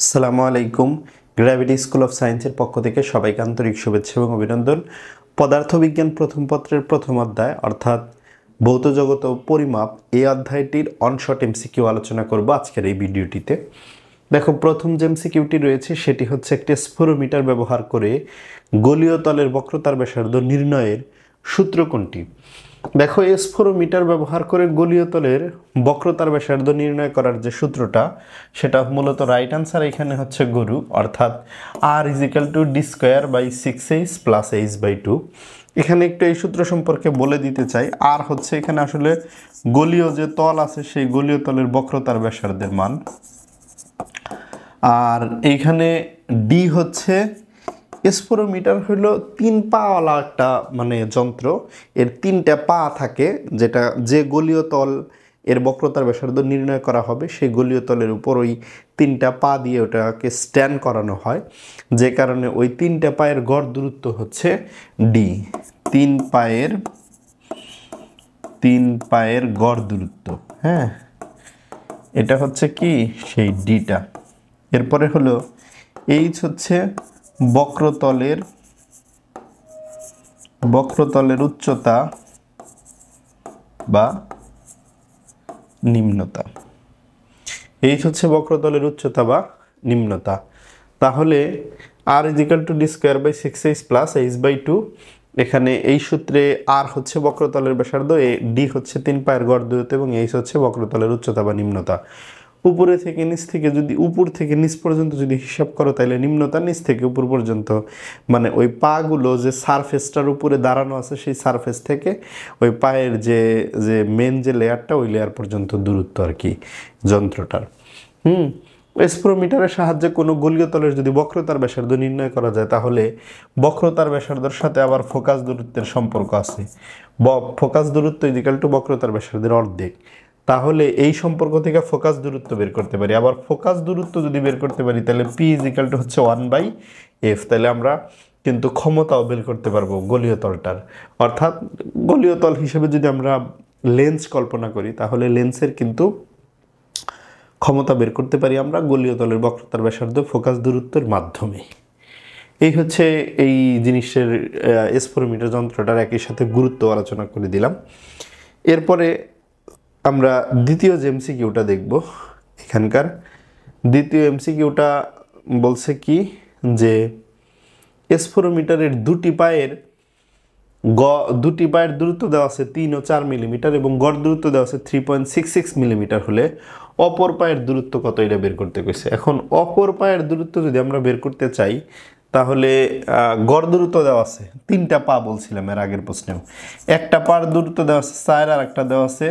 আসসালামু আলাইকুম। Gravity school of সায়েন্সের পক্ষ থেকে সবাইকে আন্তরিক শুভেচ্ছা এবং অভিনন্দন। পদার্থবিজ্ঞান প্রথম পত্রের প্রথম অধ্যায় অর্থাৎ ভৌত জগৎ ও পরিমাপ এই অধ্যায়টির অনশট এমসিকিউ আলোচনা করব আজকের এই ভিডিওটিতে। দেখো, প্রথম যে এমসিকিউটি রয়েছে সেটি হচ্ছে একটি স্ফেরোমিটার ব্যবহার করে গোলীয় তলের বক্রতার ব্যাসার্ধ নির্ণয়ের সূত্র কোনটি? দেখো, এই স্ফেরোমিটার ব্যবহার করে গোলীয় তলের বক্রতার ব্যাসার্ধ নির্ণয় করার যে সূত্রটা সেটা মূলত রাইট আনসার এখানে হচ্ছে গরু, অর্থাৎ r = d²/6h+h/2। এখানে একটু এই সূত্র সম্পর্কে বলে দিতে চাই। আর হচ্ছে এখানে আসলে গোলীয় যে তল আছে সেই গোলীয় তলের বক্রতার ব্যাসার্ধের মান, আর এইখানে ডি হচ্ছে স্ফেরোমিটার হলো 3 পাওয়ালা একটা যন্ত্র। এর 3টা পা থাকে, যেটা যে গোলীয় তল এর বক্রতার ব্যাসার্ধ নির্ণয় করা হবে সেই গোলীয় তলের উপর ওই 3টা পা দিয়ে ওটাকে স্ট্যান্ড করানো হয়, যে কারণে ওই 3টা পায়ের গড় দূরত্ব হচ্ছে ডি। 3 পায়ের গড় দূরত্ব, হ্যাঁ, এটা হচ্ছে কি সেই ডিটা। এরপরে হলো এইচ হচ্ছে বক্রতলের উচ্চতা বা নিম্নতা। এইচ হচ্ছে বক্রতলের উচ্চতা বা নিম্নতা। তাহলে r = d²/6h+h/2। এখানে এই সূত্রে আর হচ্ছে বক্রতলের ব্যাসার্ধ, ডি হচ্ছে 3 পায়ের গড় দূরত্ব এবং এইচ হচ্ছে বক্রতলের উচ্চতা বা নিম্নতা। উপর থেকে নিচ পর্যন্ত যদি হিসাব করো তাহলে নিম্নতা নিচ থেকে উপর পর্যন্ত, ওই পাগুলো যে সারফেসটার উপরে দাঁড়ানো আছে সেই সারফেস থেকে ওই পায়ের যে মেন যে লেয়ারটা ওই লেয়ার পর্যন্ত দূরত্ব আর কি যন্ত্রটার। স্ফেরোমিটারের সাহায্যে কোনো গোলীয় তলের যদি বক্রতার ব্যাসার্ধ নির্ণয় করা যায় তাহলে বক্রতার ব্যাসার্ধের সাথে আবার ফোকাস দূরত্বের সম্পর্ক আছে। ফোকাস দূরত্ব = বক্রতার ব্যাসার্ধের অর্ধেক। তাহলে এই সম্পর্ক থেকে ফোকাস দূরত্ব বের করতে পারি। আবার ফোকাস দূরত্ব যদি বের করতে পারি তাহলে P = হচ্ছে 1/f। তাহলে আমরা কিন্তু ক্ষমতাও বের করতে পারবো গোলীয় তলটার। অর্থাৎ গোলীয় তল হিসেবে যদি আমরা লেন্স কল্পনা করি তাহলে লেন্সের কিন্তু ক্ষমতা বের করতে পারি আমরা গোলীয় তলের বক্রতার ব্যাসার্ধ ফোকাস দূরত্বের মাধ্যমে। এই হচ্ছে এই জিনিসের স্ফেরোমিটার যন্ত্রটার একই সাথে গুরুত্ব আলোচনা করে দিলাম। এরপরে আমরা দ্বিতীয় যে এমসিকিউটা দেখব। এখানকার দ্বিতীয় এমসিকিউটা বলছে কি যে স্ফেরোমিটারের দুটি পায়ের দূরত্ব দেওয়া আছে 3 ও 4 মিলিমিটার এবং গড় দূরত্ব দেওয়া আছে 3.66 মিলিমিটার হলে অপর পায়ের দূরত্ব কত এটা বের করতে কইছে। এখন অপর পায়ের দূরত্ব যদি আমরা বের করতে চাই তাহলে গড় দূরত্ব দেওয়া আছে 3টা পা বলছিলাম এর আগের প্রশ্নেও। একটা পার দূরত্ব দেওয়া আছে 4, আর একটা দেওয়া আছে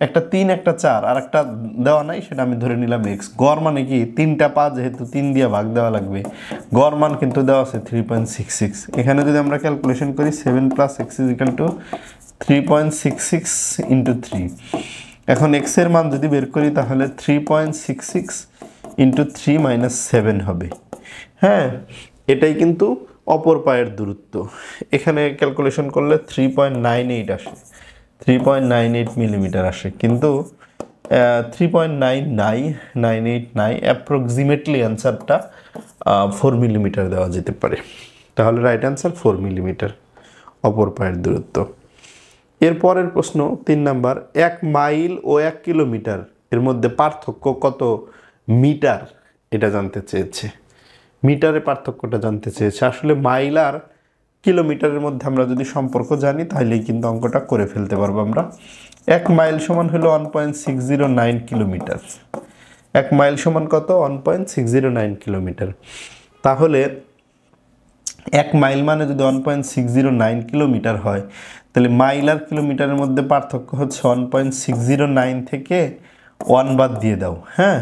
একটা 3 একটা 4, আর একটা দেওয়া নাই, সেটা আমি ধরে নিলাম x। গড় মানে কি 3টা পা যেহেতু 3 দিয়ে ভাগ দেওয়া লাগবে, গড় মান কিন্তু দেওয়া আছে 3.66। এখানে যদি আমরা ক্যালকুলেশন করি 7 + x = 3.66 × 3। এখন x এর মান যদি বের করি তাহলে 3.66 × 3 - 7 হবে। হ্যাঁ, এটাই কিন্তু অপর পায়ের দূরত্ব। এখানে ক্যালকুলেশন করলে 3.98 আসে, 3.98 মিলিমিটার আসে, কিন্তু 3.9998 নাই, অ্যাপ্রক্সিমেটলি অ্যান্সারটা 4 মিলিমিটার দেওয়া যেতে পারে। তাহলে রাইট অ্যান্সার 4 মিলিমিটার অপর পায়ের দূরত্ব। এরপরের প্রশ্ন 3 নাম্বার, 1 মাইল ও 1 কিলোমিটার এর মধ্যে পার্থক্য কত মিটার এটা জানতে চেয়েছে। মিটারে পার্থক্যটা জানতে চেয়েছে। আসলে মাইল আর কিলোমিটারের মধ্যে আমরা যদি সম্পর্ক জানি তাহলেই কিন্তু অঙ্কটা করে ফেলতে পারবো আমরা। 1 মাইল সমান হলো 1.609 কিলোমিটার। 1 মাইল সমান কত? 1.609 কিলোমিটার। তাহলে 1 মাইল মানে যদি 1.609 কিলোমিটার হয় তাহলে মাইল আর কিলোমিটারের মধ্যে পার্থক্য হচ্ছে 1.609 থেকে 1 বাদ দিয়ে দাও, হ্যাঁ,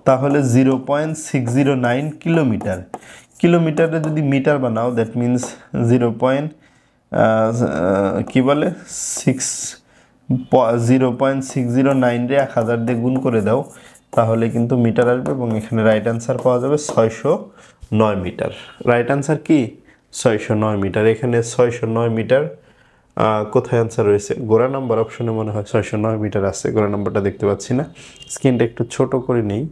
তাহলে 0.609 কিলোমিটার। কিলোমিটারে যদি মিটার বানাও দ্যাট মিনস 0.609 রে 1000 দিয়ে গুণ করে দাও তাহলে কিন্তু মিটার আসবে এবং এখানে রাইট অ্যান্সার পাওয়া যাবে 609 মিটার। রাইট অ্যান্সার কি 609 মিটার। এখানে 609 মিটার কোথায় অ্যান্সার রয়েছে? গোড়া নাম্বার অপশনে মনে হয় 609 মিটার আছে, গোড়া নাম্বারটা দেখতে পাচ্ছি না, স্ক্রিনটা একটু ছোট করে নেই।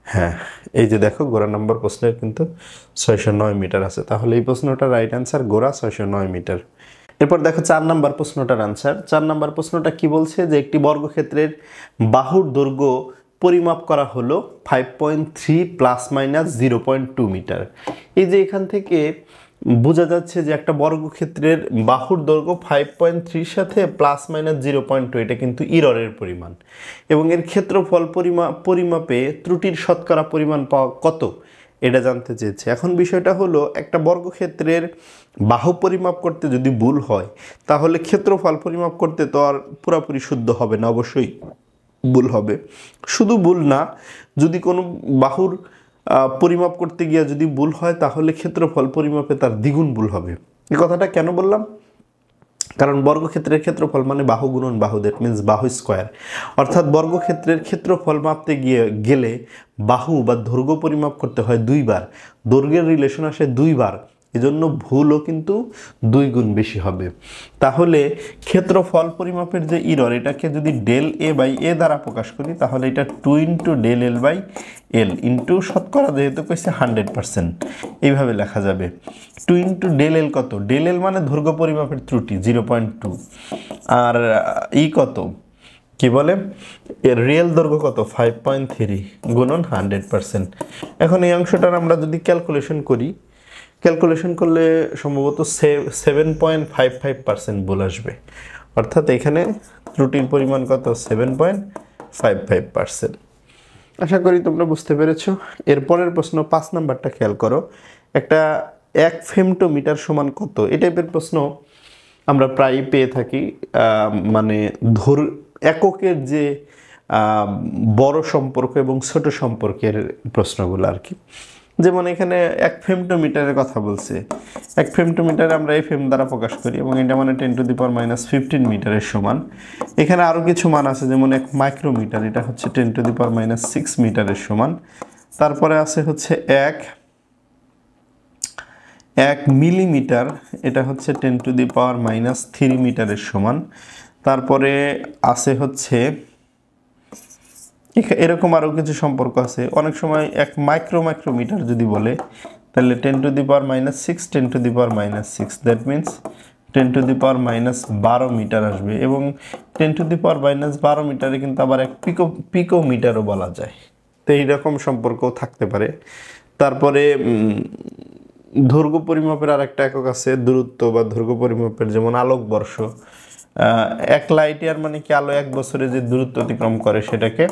হ্যাঁ, এই যে দেখো গোড়া নম্বর প্রশ্নের কিন্তু 609 মিটার আছে, তাহলে এই প্রশ্নটার রাইট অ্যান্সার গোড়া 609 মিটার। এরপর দেখো 4 নাম্বার প্রশ্নটার আনসার। 4 নাম্বার প্রশ্নটা কি বলছে যে একটি বর্গক্ষেত্রের বাহুর দৈর্ঘ্য পরিমাপ করা হলো 5.3 প্লাস মাইনাস 0.2 মিটার। এই যে এখান থেকে বোঝা যাচ্ছে যে একটা বর্গক্ষেত্রের বাহুর দৈর্ঘ্য 5.3 সাথে প্লাস মাইনাস 0.2, এটা কিন্তু ইররের পরিমাণ, এবং এর ক্ষেত্রফল পরিমাপে ত্রুটির শতকরা পরিমাণ পাওয়া কত এটা জানতে চেয়েছে। এখন বিষয়টা হলো একটা বর্গক্ষেত্রের বাহু পরিমাপ করতে যদি ভুল হয় তাহলে ক্ষেত্রফল পরিমাপ করতে তো আর পুরোপুরি শুদ্ধ হবে না, অবশ্যই ভুল হবে। শুধু ভুল না, যদি কোনো বাহুর পরিমাপ করতে গিয়ে যদি ভুল হয় তাহলে ক্ষেত্রফল পরিমাপে তার দ্বিগুণ ভুল হবে। এই কথাটা কেন বললাম? কারণ বর্গক্ষেত্রের ক্ষেত্রফল মানে বাহু গুণন বাহু, দ্যাট মিনস বাহু স্কোয়ার। অর্থাৎ বর্গক্ষেত্রের ক্ষেত্রফল মাপতে গেলে বাহু বা দৈর্ঘ্য পরিমাপ করতে হয় 2 বার, দৈর্ঘ্যের রিলেশন আসে 2 বার, এজন্য ভুলও কিন্তু 2 গুণ বেশি হবে। তাহলে ক্ষেত্রফল পরিমাপের যে ইরর, এটাকে যদি ডেল এ বাই এ দ্বারা প্রকাশ করি তাহলে এটা 2 into del L by L into শতকরা যেহেতু কইছে 100%, এইভাবে লেখা যাবে। 2 ইন্টু ডেল এল কত? ডেল এল মানে দৈর্ঘ্য পরিমাপের ত্রুটি 0.2, আর কত কি বলে এর রিয়েল দৈর্ঘ্য কত 5.3 গুণন 100%। এখন এই অংশটার আমরা যদি ক্যালকুলেশন করলে সম্ভবত 7.55% ভুল আসবে, অর্থাৎ এখানে ত্রুটির পরিমাণ কত 7.55%। আশা করি তোমরা বুঝতে পেরেছো। এরপরের প্রশ্ন 5 নাম্বারটা খেয়াল করো। একটা 1 ফেমটোমিটার সমান কত? এই টাইপের প্রশ্ন আমরা প্রায় পেয়ে থাকি, মানে এককের যে বড় সম্পর্ক এবং ছোট সম্পর্কের প্রশ্নগুলো আর কি। যেমন এখানে 1 ফেমটোমিটারের কথা বলছে। 1 ফেমটোমিটারে আমরা এফএম দ্বারা প্রকাশ করি এবং এটা মানে 10⁻⁻15 মিটারের সমান। এখানে আরও কিছু মান আছে, যেমন 1 মাইক্রোমিটার, এটা হচ্ছে 10⁻6 মিটারের সমান। তারপরে আছে হচ্ছে 1 মিলিমিটার, এটা হচ্ছে 10⁻³ মিটারের সমান। তারপরে আছে হচ্ছে এরকম আরও কিছু সম্পর্ক আছে। অনেক সময় 1 মাইক্রোমিটার যদি বলে তাহলে 10⁻6 10⁻6, দ্যাট মিনস 10⁻12 মিটার আসবে, এবং 10⁻12 মিটারে কিন্তু আবার 1 পিকোমিটারও বলা যায়। তো এইরকম সম্পর্ক থাকতে পারে। তারপরে দৈর্ঘ্য পরিমাপের আর একটা একক আছে, দূরত্ব বা দৈর্ঘ্য পরিমাপের, যেমন আলোকবর্ষ। 1 লাইট ইয়ার মানে কি, আলো 1 বছরে যে দূরত্ব অতিক্রম করে সেটাকে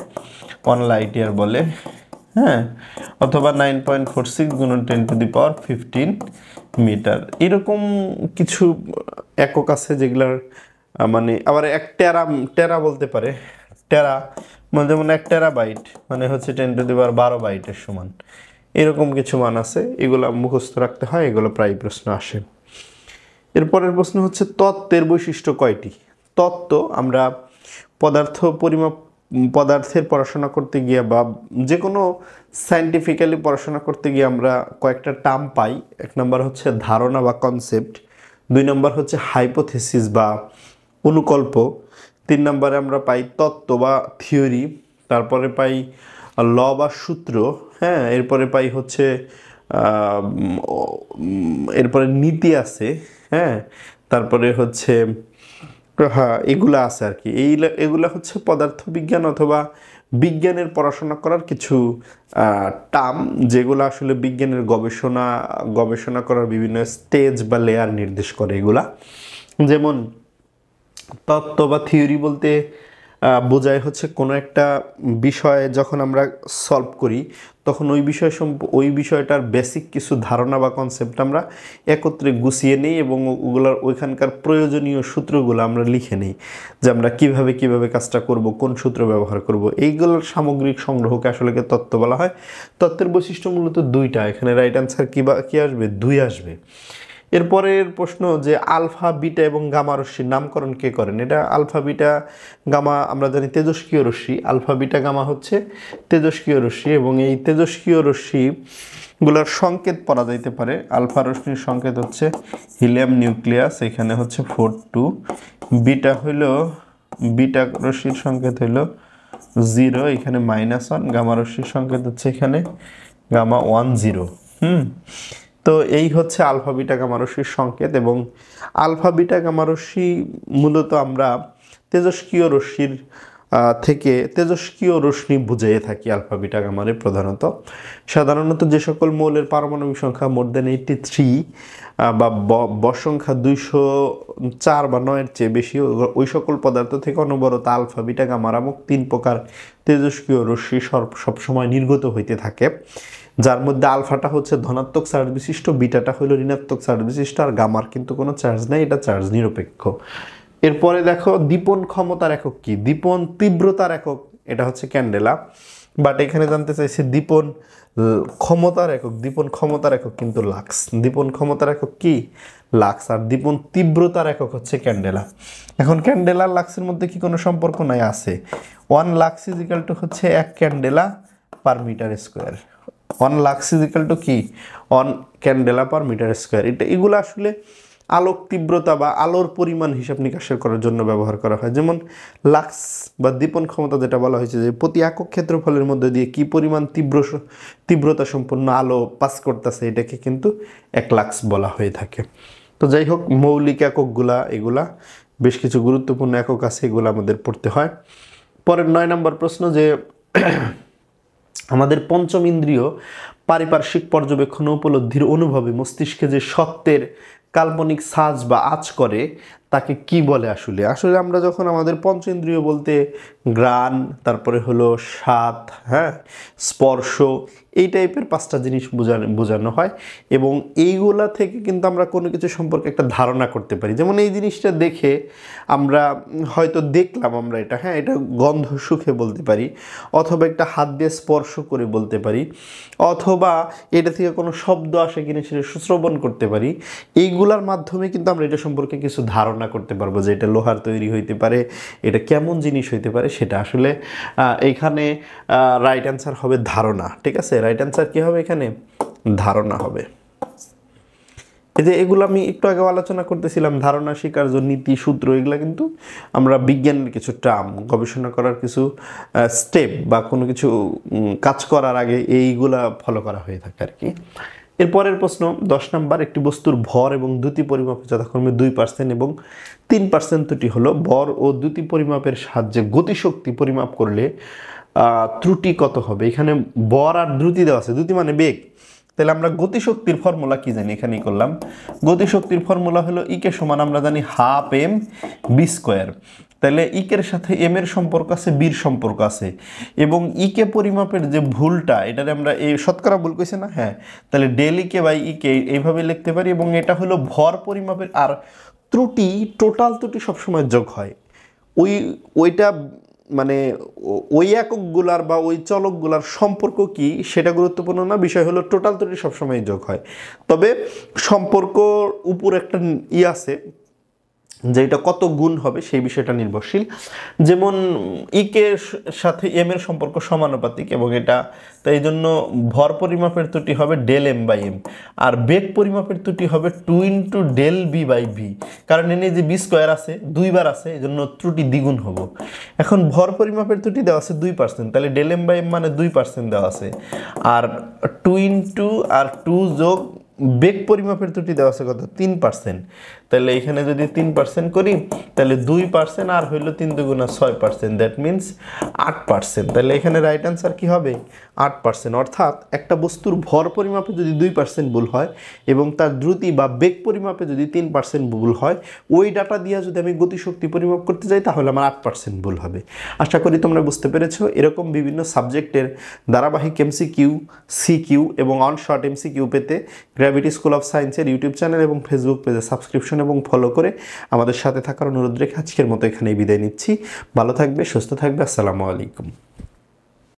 1 লাইট ইয়ার বলে, হ্যাঁ। অথবা 9.46 গুণন 10⁻15 মিটার, এরকম কিছু একক আছে যেগুলার মানে আবার 1 টেরা বলতে পারে। টেরা মানে যেমন 1 টেরাবাইট মানে হচ্ছে 10⁻12 বাইটের সমান। এরকম কিছু মান আছে, এগুলো মুখস্থ রাখতে হয়, এগুলো প্রায় প্রশ্ন আসে। এরপরের প্রশ্ন হচ্ছে তত্ত্বের বৈশিষ্ট্য কয়টি? তত্ত্ব আমরা পদার্থের পড়াশোনা করতে গিয়ে বা যে কোনো সায়েন্টিফিক্যালি পড়াশোনা করতে গিয়ে আমরা কয়েকটা টার্ম পাই। 1 নম্বর হচ্ছে ধারণা বা কনসেপ্ট, 2 নম্বর হচ্ছে হাইপোথেসিস বা অনুকল্প, 3 নম্বরে আমরা পাই তত্ত্ব বা থিওরি, তারপরে পাই ল বা সূত্র, হ্যাঁ। এরপরে পাই হচ্ছে এরপরে নীতি আছে, হ্যাঁ। তারপরে হচ্ছে এগুলা আছে আর কি। এগুলা হচ্ছে পদার্থবিজ্ঞান অথবা বিজ্ঞানের পড়াশোনা করার কিছু টার্ম, যেগুলো আসলে বিজ্ঞানের গবেষণা করার বিভিন্ন স্টেজ বা লেয়ার নির্দেশ করে এগুলা। যেমন তত্ত্ব বা থিওরি বলতে বোঝায় হচ্ছে কোনো একটা বিষয় যখন আমরা সলভ করি তখন ওই বিষয়টার বেসিক কিছু ধারণা বা কনসেপ্ট আমরা একত্রে গুছিয়ে নিই এবং ওগুলোর ওইখানকার প্রয়োজনীয় সূত্রগুলো আমরা লিখে নিই, যে আমরা কিভাবে কাজটা করব, কোন সূত্র ব্যবহার করব। এইগুলোর সামগ্রিক সংগ্রহকে আসলে তত্ত্ব বলা হয়। তত্ত্বের বৈশিষ্ট্য মূলত 2টা, এখানে রাইট অ্যান্সার কি আসবে? 2 আসবে। এরপরের প্রশ্ন যে আলফা বিটা এবং গামা রশ্মির নামকরণ কে করেন? এটা আলফা বিটা গামা আমরা জানি তেজস্ক্রিয় রশ্মি, আলফা বিটা গামা হচ্ছে তেজস্ক্রিয় রশ্মি, এবং এই তেজস্ক্রিয় রশ্মিগুলোর সংকেত পড়া যাইতে পারে। আলফা রশ্মির সংকেত হচ্ছে হিলিয়াম নিউক্লিয়াস, এখানে হচ্ছে 4 2, বিটা রশ্মির সংকেত হইল 0, এখানে -1, গামা রশ্মির সংকেত হচ্ছে এখানে গামা 10। তো এই হচ্ছে আলফা বিটা গামা রশ্মির সংকেত, এবং আলফা বিটা গামা রশ্মি মূলত আমরা তেজস্ক্রিয় রশ্মির থেকে তেজস্ক্রিয় রশ্মি বুঝিয়ে থাকি আলফা বিটা গামারে। সাধারণত যে সকল মৌলের পারমাণবিক সংখ্যা মোর দেন 83 বা বর সংখ্যা 204 বা 9 এর চেয়ে বেশি, ওই সকল পদার্থ থেকে অনবরত আলফা বিটা গামা নামক 3 প্রকার তেজস্ক্রিয় রশ্মি সবসময় নির্গত হইতে থাকে, যার মধ্যে আলফাটা হচ্ছে ধনাত্মক চার্জ বিশিষ্ট, বিটাটা হলো ঋণাত্মক চার্জ বিশিষ্ট, আর গামার কিন্তু কোনো চার্জ নেই, এটা চার্জ নিরপেক্ষ। এরপরে দেখো দীপন ক্ষমতার একক কি? দীপন তীব্রতার একক এটা হচ্ছে ক্যান্ডেলা, বাট এখানে জানতে চাইছি দীপন ক্ষমতার একক। দীপন ক্ষমতার একক কিন্তু লাক্স। দীপন ক্ষমতার একক কি? লাক্স। আর দীপন তীব্রতার একক হচ্ছে ক্যান্ডেলা। এখন ক্যান্ডেলা আর লাক্সের মধ্যে কি কোনো সম্পর্ক নাই? আছে। 1 লাক্স ইজিক্যাল টু হচ্ছে 1 candela per metre square. 1 lux equal to কি? 1 ক্যান্ডেলা পার মিটার স্কোয়ার। এগুলো আসলে আলোক তীব্রতা বা আলোর পরিমাণ হিসাব নিকাশ করার জন্য ব্যবহার করা হয়। যেমন লাক্স বা দীপন ক্ষমতা যেটা বলা হয়েছে যে প্রতি একক ক্ষেত্রফলের মধ্যে দিয়ে কি পরিমাণ তীব্রতা সম্পন্ন আলো পাস করতেছে, এটাকে কিন্তু 1 লাক্স বলা হয়ে থাকে। তো যাই হোক, মৌলিক এককগুলা এগুলা বেশ কিছু গুরুত্বপূর্ণ একক আছে, এগুলো আমাদের পড়তে হয়। পরের 9 নম্বর প্রশ্ন, যে আমাদের পঞ্চম ইন্দ্রিয় পারিপার্শ্বিক পর্যবেক্ষণ উপলব্ধির অনুভবে মস্তিষ্কে যে সত্যের কাল্পনিক সাজ বা আঁচ করে তাকে কি বলে? আসলে আমরা যখন আমাদের পঞ্চেন্দ্রিয় বলতে ঘ্রাণ, তারপরে হলো স্বাদ, স্পর্শ, এই টাইপের 5টা জিনিস বোঝানো হয়, এবং এইগুলা থেকে কিন্তু আমরা কোনো কিছু সম্পর্কে একটা ধারণা করতে পারি। যেমন এই জিনিসটা দেখে আমরা হয়তো দেখলাম আমরা এটা, এটা গন্ধ সুখে বলতে পারি, অথবা একটা হাত দিয়ে স্পর্শ করে বলতে পারি, অথবা এটা থেকে কোনো শব্দ আসে কিনা সেটা শ্রবণ করতে পারি। এইগুলার মাধ্যমে কিন্তু আমরা এটা সম্পর্কে কিছু ধারণা করতে পারবো, যে এটা লোহার তৈরি হইতে পারে, এটা কেমন জিনিস হইতে পারে সেটা। আসলে এইখানে রাইট অ্যান্সার হবে ধারণা। ঠিক আছে, রাইট অ্যান্সার কি হবে এখানে? ধারণা হবে। এই যে এগুলো আমি একটু আগে আলোচনা করতেছিলাম, ধারণা, স্বীকার্য, নীতি, সূত্র, এগুলো কিন্তু আমরা বিজ্ঞানের কিছু টার্ম, গবেষণা করার কিছু স্টেপ বা কোনো কিছু কাজ করার আগে এইগুলা ফলো করা হয়ে থাকে আর কি। এরপরের প্রশ্ন 10 নম্বর, একটি বস্তুর ভর এবং দ্যুতি পরিমাপে যথাক্রমে 2% এবং 3% ত্রুটি হলো। ভর ও দ্যুতি পরিমাপের সাহায্যে গতিশক্তি পরিমাপ করলে ত্রুটি কত হবে? এখানে ভর আর দ্রুতি দেওয়া আছে, দ্যুতি মানে বেগ। তাহলে আমরা গতিশক্তির ফর্মুলা কি জানি? এখানেই করলাম। গতিশক্তির ফর্মুলা হলো ইকে সমান আমরা জানি 1/2 mv²। তাহলে ইকের সাথে এম এর সম্পর্ক আছে, বির সম্পর্ক আছে, এবং ইকে পরিমাপের যে ভুলটা, এটারে আমরা এই শতকরা ভুল কইছে না, তাহলে ডেল ইকে বাই ইকে এইভাবে লিখতে পারি। এবং এটা হলো ভর পরিমাপের। আর ত্রুটি, টোটাল ত্রুটি সবসময় যোগ হয়। ওইটা মানে ওই এককগুলার বা ওই চলকগুলার সম্পর্ক কি সেটা গুরুত্বপূর্ণ না, বিষয় হলো টোটাল ত্রুটি সবসময় যোগ হয়। তবে সম্পর্ক উপর একটা আছে, যে এটা কত গুণ হবে সেই বিষয়টা নির্ভরশীল। যেমন ইকের সাথে এম এর সম্পর্ক সমানুপাতিক, এবং এটা তাই এই জন্য ভর পরিমাপের ত্রুটি হবে ডেল এম বাই এম, আর বেগ পরিমাপের ত্রুটি হবে 2 × ডেল বি বাই ভি, কারণ এনে যে বি² আছে, 2 বার আছে, এই জন্য ত্রুটি দ্বিগুণ হবো। এখন ভর পরিমাপের ত্রুটি দেওয়া আছে 2%, তাহলে ডেল এম বাই এম মানে 2% দেওয়া আছে, আর 2 × আর 2 যোগ বেগ পরিমাপের ত্রুটি দেওয়া আছে কত? 3%। তাহলে এখানে যদি 3% করি, তাহলে 2% আর হইলো 3 × 2 = 6%, দ্যাট মিনস 8%। তাহলে এখানে রাইট অ্যান্সার কি হবে? 8%। অর্থাৎ একটা বস্তুর ভর পরিমাপে যদি 2% ভুল হয় এবং তার দ্রুতি বা বেগ পরিমাপে যদি 3% ভুল হয়, ওই ডাটা দিয়ে যদি আমি গতিশক্তি পরিমাপ করতে যাই তাহলে আমার 8% ভুল হবে। আশা করি তোমরা বুঝতে পেরেছো। এরকম বিভিন্ন সাবজেক্টের ধারাবাহিক এমসিকিউ, সিকিউ এবং অনশর্ট এমসিকিউ পেতে গ্র্যাভিটি স্কুল অফ সায়েন্সের ইউটিউব চ্যানেল এবং ফেসবুক পেজে সাবস্ক্রিপশন এবং ফলো করে আমাদের সাথে থাকার অনুরোধ রেখে আজকের মতো এখানেই বিদায় নিচ্ছি। ভালো থাকবে, সুস্থ থাকবে। আসসালামু আলাইকুম।